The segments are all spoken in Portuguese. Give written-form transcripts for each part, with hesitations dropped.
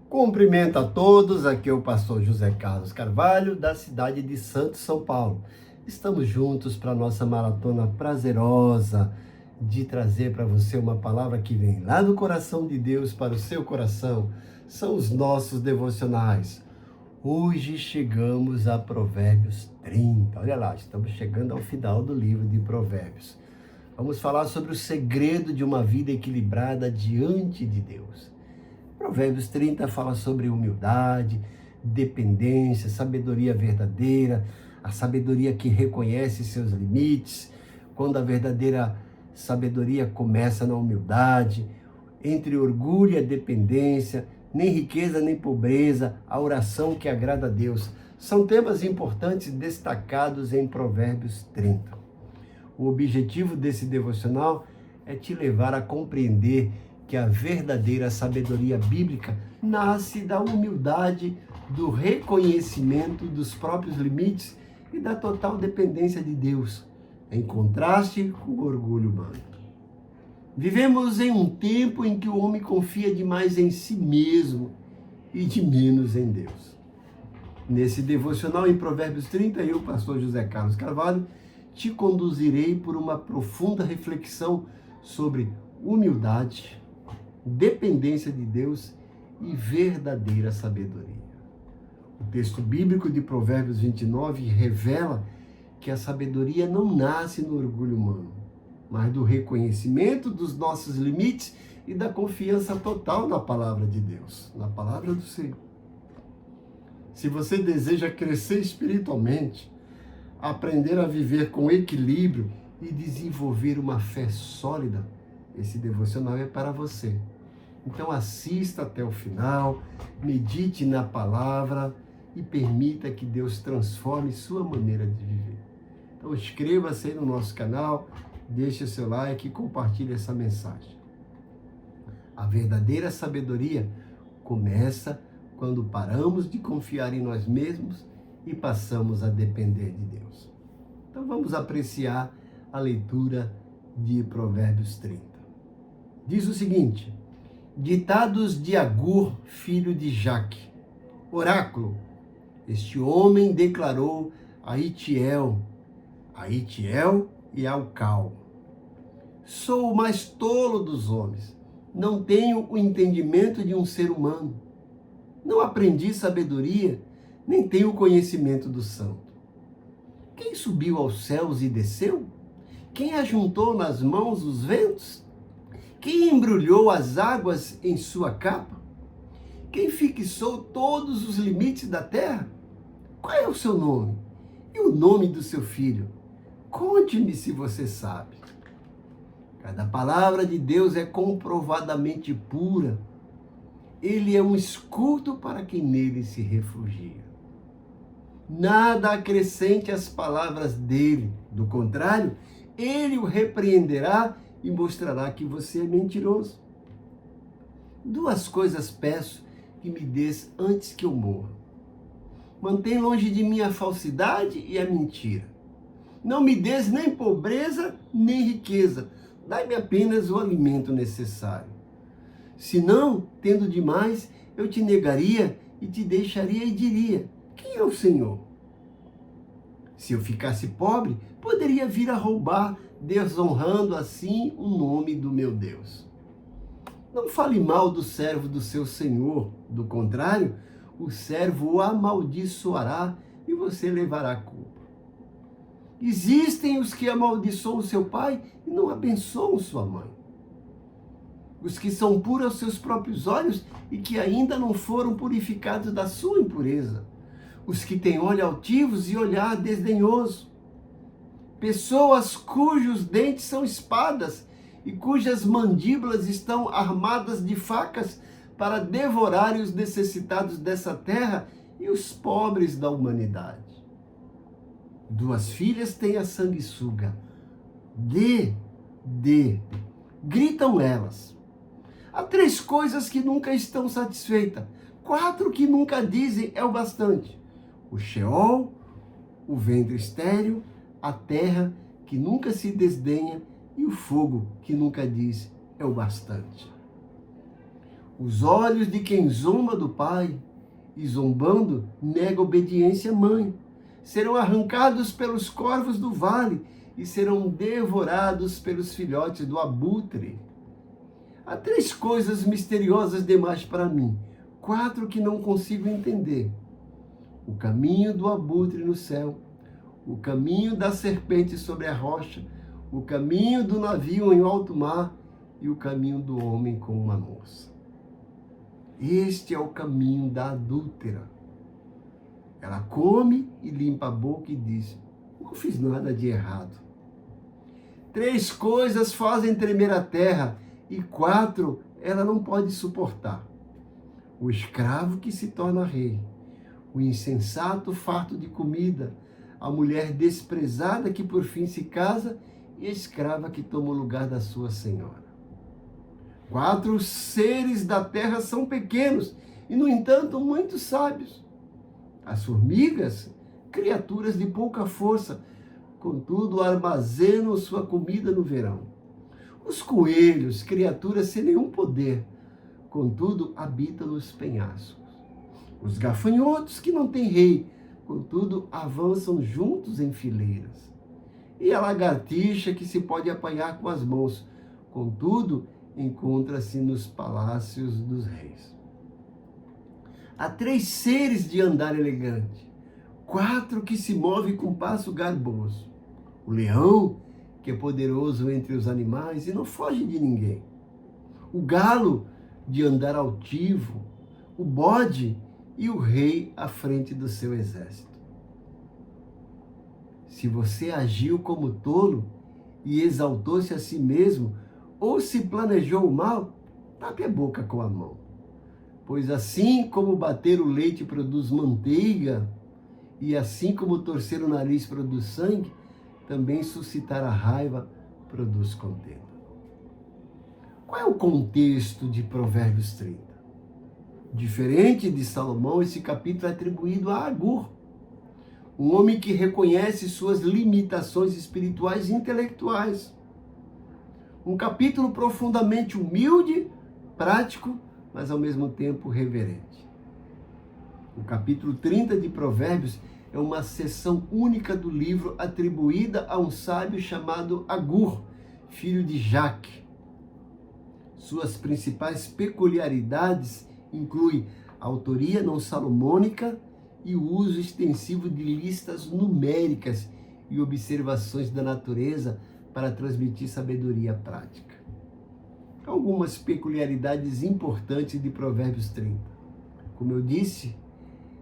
Cumprimento a todos, aqui é o pastor José Carlos Carvalho, da cidade de Santos, São Paulo. Estamos juntos para a nossa maratona prazerosa de trazer para você uma palavra que vem lá do coração de Deus para o seu coração. São os nossos devocionais. Hoje chegamos a Provérbios 30. Olha lá, estamos chegando ao final do livro de Provérbios. Vamos falar sobre o segredo de uma vida equilibrada diante de Deus. Provérbios 30 fala sobre humildade, dependência, sabedoria verdadeira, a sabedoria que reconhece seus limites, quando a verdadeira sabedoria começa na humildade, entre orgulho e a dependência, nem riqueza nem pobreza, a oração que agrada a Deus. São temas importantes destacados em Provérbios 30. O objetivo desse devocional é te levar a compreender que a verdadeira sabedoria bíblica nasce da humildade, do reconhecimento dos próprios limites e da total dependência de Deus, em contraste com o orgulho humano. Vivemos em um tempo em que o homem confia demais em si mesmo e de menos em Deus. Nesse devocional em Provérbios 30, eu, pastor José Carlos Carvalho, te conduzirei por uma profunda reflexão sobre humildade, dependência de Deus e verdadeira sabedoria. O texto bíblico de Provérbios 29 revela que a sabedoria não nasce no orgulho humano, mas do reconhecimento dos nossos limites e da confiança total na palavra de Deus, na palavra do Senhor. Se você deseja crescer espiritualmente, aprender a viver com equilíbrio e desenvolver uma fé sólida, esse devocional é para você. Então assista até o final, medite na palavra e permita que Deus transforme sua maneira de viver. Então inscreva-se aí no nosso canal, deixe o seu like e compartilhe essa mensagem. A verdadeira sabedoria começa quando paramos de confiar em nós mesmos e passamos a depender de Deus. Então vamos apreciar a leitura de Provérbios 30. Diz o seguinte: Ditados de Agur, filho de Jaque. Oráculo. Este homem declarou a Itiel e ao Cal: Sou o mais tolo dos homens. Não tenho o entendimento de um ser humano. Não aprendi sabedoria, nem tenho o conhecimento do santo. Quem subiu aos céus e desceu? Quem ajuntou nas mãos os ventos? Quem embrulhou as águas em sua capa? Quem fixou todos os limites da terra? Qual é o seu nome? E o nome do seu filho? Conte-me se você sabe. Cada palavra de Deus é comprovadamente pura. Ele é um escudo para quem nele se refugia. Nada acrescente às palavras dele. Do contrário, ele o repreenderá e mostrará que você é mentiroso. Duas coisas peço que me dês antes que eu morra. Mantém longe de mim a falsidade e a mentira. Não me dês nem pobreza, nem riqueza. Dai-me apenas o alimento necessário. Senão, tendo demais, eu te negaria e te deixaria e diria: quem é o Senhor? Se eu ficasse pobre, poderia vir a roubar, desonrando assim o nome do meu Deus. Não fale mal do servo do seu Senhor, do contrário, o servo o amaldiçoará e você levará a culpa. Existem os que amaldiçoam seu pai e não abençoam sua mãe. Os que são puros aos seus próprios olhos e que ainda não foram purificados da sua impureza. Os que têm olhos altivos e olhar desdenhoso. Pessoas cujos dentes são espadas e cujas mandíbulas estão armadas de facas para devorarem os necessitados dessa terra e os pobres da humanidade. Duas filhas têm a sanguessuga. Dê. Gritam elas. Há três coisas que nunca estão satisfeitas. Quatro que nunca dizem é o bastante. O Sheol, o ventre estéril, a terra que nunca se desdenha e o fogo que nunca diz é o bastante. Os olhos de quem zomba do pai e zombando nega obediência à mãe. Serão arrancados pelos corvos do vale e serão devorados pelos filhotes do abutre. Há 3 coisas misteriosas demais para mim, 4 que não consigo entender. O caminho do abutre no céu, o caminho da serpente sobre a rocha, o caminho do navio em alto mar e o caminho do homem com uma moça. Este é o caminho da adúltera. Ela come e limpa a boca e diz: não fiz nada de errado. 3 coisas fazem tremer a terra e 4 ela não pode suportar. O escravo que se torna rei, o insensato farto de comida, a mulher desprezada que por fim se casa e a escrava que toma o lugar da sua senhora. 4 seres da terra são pequenos e, no entanto, muito sábios. As formigas, criaturas de pouca força, contudo armazenam sua comida no verão. Os coelhos, criaturas sem nenhum poder, contudo habitam nos penhascos. Os gafanhotos, que não têm rei, contudo avançam juntos em fileiras. E a lagartixa, que se pode apanhar com as mãos, contudo encontra-se nos palácios dos reis. Há 3 seres de andar elegante, 4 que se movem com passo garboso. O leão, que é poderoso entre os animais e não foge de ninguém. O galo, de andar altivo. O bode e o rei à frente do seu exército. Se você agiu como tolo e exaltou-se a si mesmo, ou se planejou o mal, tape a boca com a mão. Pois assim como bater o leite produz manteiga, e assim como torcer o nariz produz sangue, também suscitar a raiva produz contenda. Qual é o contexto de Provérbios 30? Diferente de Salomão, esse capítulo é atribuído a Agur, um homem que reconhece suas limitações espirituais e intelectuais. Um capítulo profundamente humilde, prático, mas ao mesmo tempo reverente. O capítulo 30 de Provérbios é uma seção única do livro atribuída a um sábio chamado Agur, filho de Jaque. Suas principais peculiaridades incluem a autoria não salomônica e o uso extensivo de listas numéricas e observações da natureza para transmitir sabedoria prática. Algumas peculiaridades importantes de Provérbios 30. Como eu disse,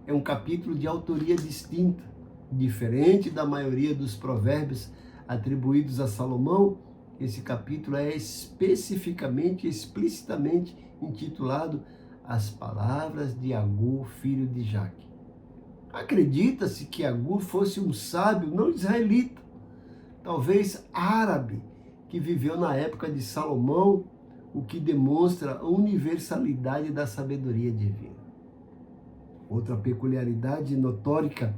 é um capítulo de autoria distinta, diferente da maioria dos provérbios atribuídos a Salomão. Esse capítulo é especificamente, explicitamente intitulado As Palavras de Agur, filho de Jaque. Acredita-se que Agur fosse um sábio não israelita, talvez árabe, que viveu na época de Salomão, o que demonstra a universalidade da sabedoria divina. Outra peculiaridade notórica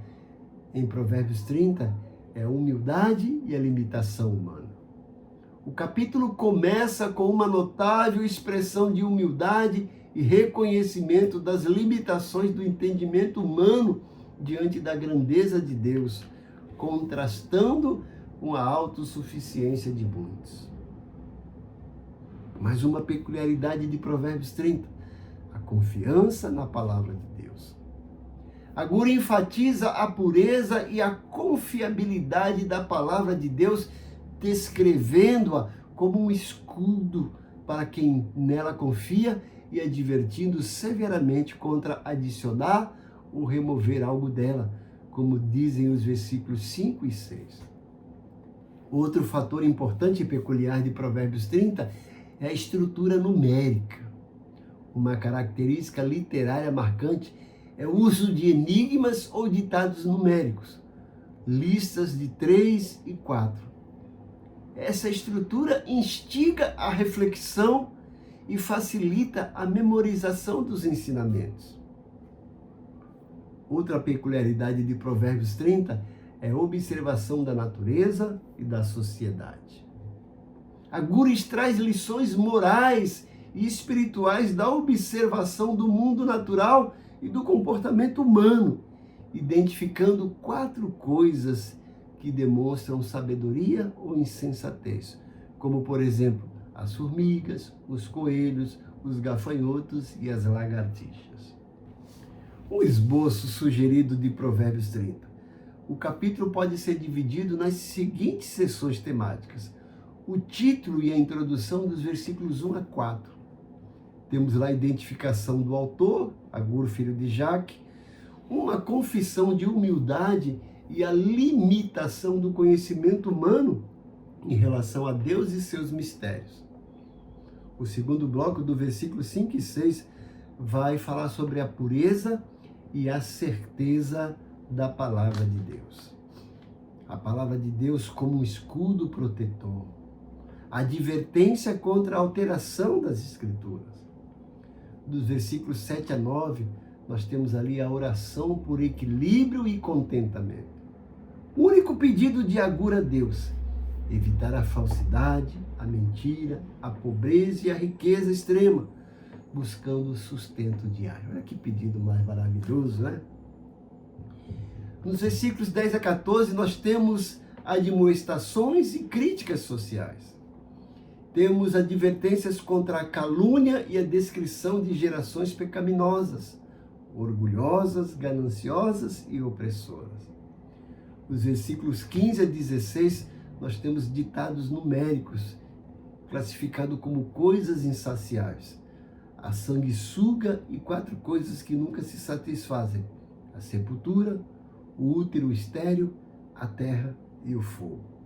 em Provérbios 30 é a humildade e a limitação humana. O capítulo começa com uma notável expressão de humildade e reconhecimento das limitações do entendimento humano diante da grandeza de Deus, contrastando com a autossuficiência de muitos. Mais uma peculiaridade de Provérbios 30, a confiança na palavra de Deus. Agur enfatiza a pureza e a confiabilidade da palavra de Deus, descrevendo-a como um escudo para quem nela confia e advertindo severamente contra adicionar ou remover algo dela, como dizem os versículos 5 e 6. Outro fator importante e peculiar de Provérbios 30 é a estrutura numérica. Uma característica literária marcante é o uso de enigmas ou ditados numéricos, listas de 3 e 4. Essa estrutura instiga a reflexão e facilita a memorização dos ensinamentos. Outra peculiaridade de Provérbios 30 é a observação da natureza e da sociedade. Agur traz lições morais e espirituais da observação do mundo natural e do comportamento humano, identificando 4 coisas que demonstram sabedoria ou insensatez, como, por exemplo, as formigas, os coelhos, os gafanhotos e as lagartixas. Um esboço sugerido de Provérbios 30. O capítulo pode ser dividido nas seguintes seções temáticas: o título e a introdução dos versículos 1 a 4. Temos lá a identificação do autor, Agur, filho de Jaque, uma confissão de humildade e a limitação do conhecimento humano em relação a Deus e seus mistérios. O segundo bloco, do versículo 5 e 6, vai falar sobre a pureza e a certeza da palavra de Deus. A palavra de Deus como um escudo protetor. A advertência contra a alteração das Escrituras. Dos versículos 7 a 9, nós temos ali a oração por equilíbrio e contentamento. O único pedido de Agur a Deus: evitar a falsidade, a mentira, a pobreza e a riqueza extrema, buscando o sustento diário. Olha que pedido mais maravilhoso, né? Nos versículos 10 a 14, nós temos admoestações e críticas sociais. Temos advertências contra a calúnia e a descrição de gerações pecaminosas, orgulhosas, gananciosas e opressoras. Nos versículos 15 a 16, nós temos ditados numéricos, classificados como coisas insaciáveis. A sanguessuga e 4 coisas que nunca se satisfazem: a sepultura, o útero estéril, a terra e o fogo.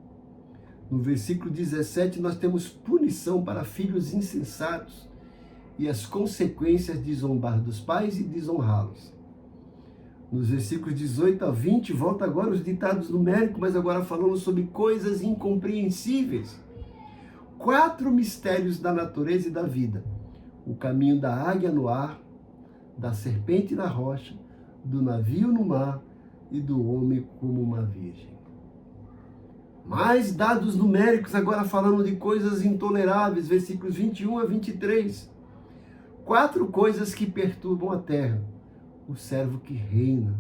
No versículo 17, nós temos punição para filhos insensatos e as consequências de zombar dos pais e desonrá-los. Nos versículos 18 a 20, volta agora os ditados numéricos, mas agora falando sobre coisas incompreensíveis. 4 mistérios da natureza e da vida: o caminho da águia no ar, da serpente na rocha, do navio no mar e do homem como uma virgem. Mais dados numéricos, agora falando de coisas intoleráveis, versículos 21 a 23. 4 coisas que perturbam a terra: o servo que reina,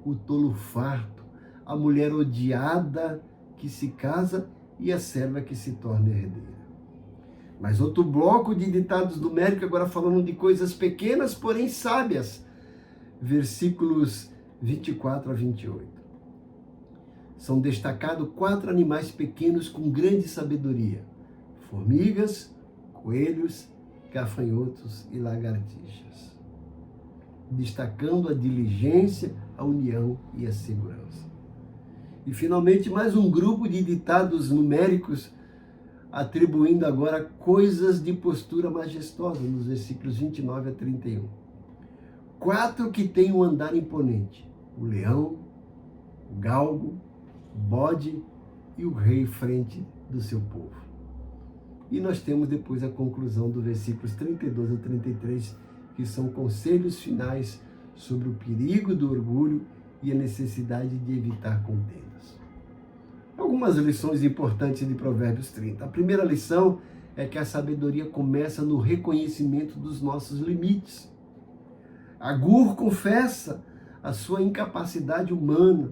o tolo farto, a mulher odiada que se casa e a serva que se torna herdeira. Mas outro bloco de ditados numéricos, agora falando de coisas pequenas, porém sábias. Versículos 24 a 28. São destacados 4 animais pequenos com grande sabedoria: formigas, coelhos, gafanhotos e lagartixas. Destacando a diligência, a união e a segurança. E finalmente mais um grupo de ditados numéricos, atribuindo agora coisas de postura majestosa, nos versículos 29 a 31. 4 que têm um andar imponente: o leão, o galgo, o bode e o rei frente do seu povo. E nós temos depois a conclusão dos versículos 32 a 33, que são conselhos finais sobre o perigo do orgulho e a necessidade de evitar contendas. Algumas lições importantes de Provérbios 30. A primeira lição é que a sabedoria começa no reconhecimento dos nossos limites. Agur confessa a sua incapacidade humana.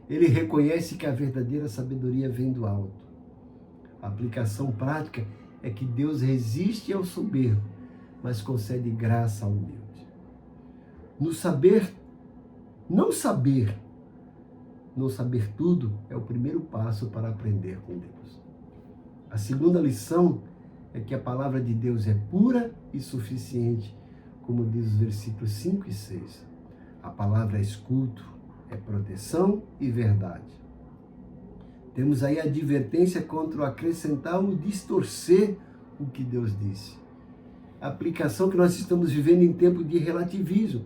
Ele reconhece que a verdadeira sabedoria vem do alto. A aplicação prática é que Deus resiste ao soberbo, mas concede graça ao humilde. No saber, não saber tudo é o primeiro passo para aprender com Deus. A segunda lição é que a palavra de Deus é pura e suficiente, como diz os versículos 5 e 6. A palavra é escudo, é proteção e verdade. Temos aí a advertência contra o acrescentar ou distorcer o que Deus disse. A aplicação que nós estamos vivendo em tempo de relativismo,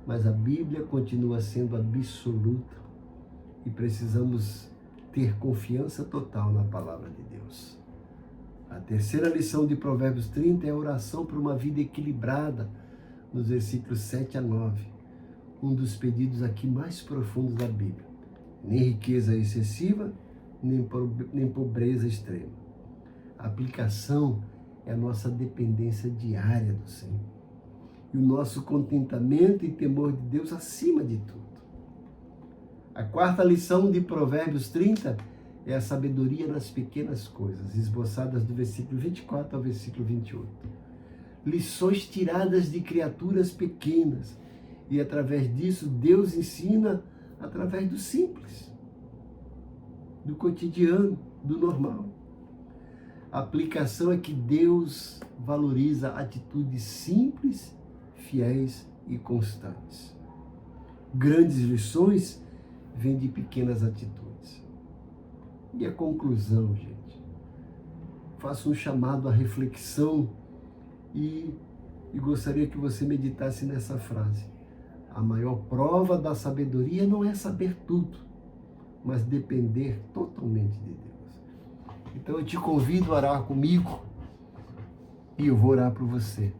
mas a Bíblia continua sendo absoluta e precisamos ter confiança total na palavra de Deus. A terceira lição de Provérbios 30 é a oração por uma vida equilibrada, nos versículos 7 a 9. Um dos pedidos aqui mais profundos da Bíblia. Nem riqueza excessiva, nem pobreza extrema. A aplicação é a nossa dependência diária do Senhor. E o nosso contentamento e temor de Deus acima de tudo. A quarta lição de Provérbios 30 é a sabedoria nas pequenas coisas, esboçadas do versículo 24 ao versículo 28. Lições tiradas de criaturas pequenas. E através disso, Deus ensina através do simples, do cotidiano, do normal. A aplicação é que Deus valoriza atitudes simples, fiéis e constantes. Grandes lições vêm de pequenas atitudes. E a conclusão, gente? Faço um chamado à reflexão e gostaria que você meditasse nessa frase. A maior prova da sabedoria não é saber tudo, mas depender totalmente de Deus. Então eu te convido a orar comigo e eu vou orar por você.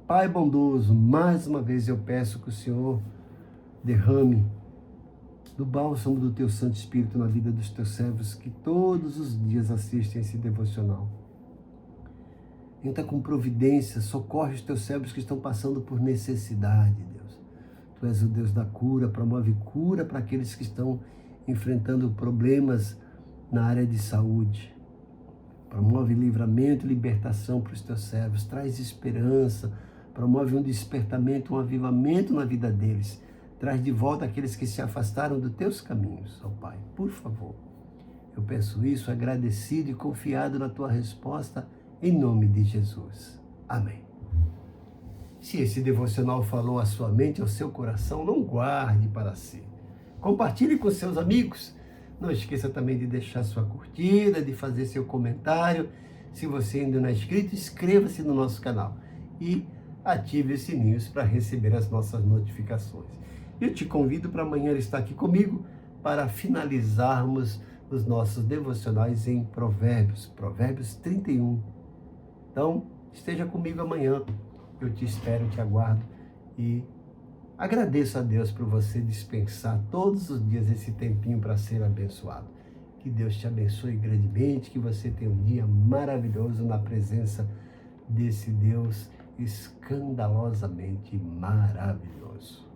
Pai bondoso, mais uma vez eu peço que o Senhor derrame do bálsamo do Teu Santo Espírito na vida dos Teus servos que todos os dias assistem esse devocional. Entra com providência, socorre os Teus servos que estão passando por necessidade, Deus. Tu és o Deus da cura, promove cura para aqueles que estão enfrentando problemas na área de saúde. Promove livramento e libertação para os Teus servos, traz esperança, promove um despertamento, um avivamento na vida deles. Traz de volta aqueles que se afastaram dos Teus caminhos, ó Pai, por favor. Eu peço isso agradecido e confiado na Tua resposta, em nome de Jesus. Amém. Se esse devocional falou à sua mente, ao seu coração, não guarde para si. Compartilhe com seus amigos. Não esqueça também de deixar sua curtida, de fazer seu comentário. Se você ainda não é inscrito, inscreva-se no nosso canal e ative os sininhos para receber as nossas notificações. Eu te convido para amanhã estar aqui comigo para finalizarmos os nossos devocionais em Provérbios 31. Então, esteja comigo amanhã. Eu te espero, te aguardo e agradeço a Deus por você dispensar todos os dias esse tempinho para ser abençoado. Que Deus te abençoe grandemente, que você tenha um dia maravilhoso na presença desse Deus escandalosamente maravilhoso.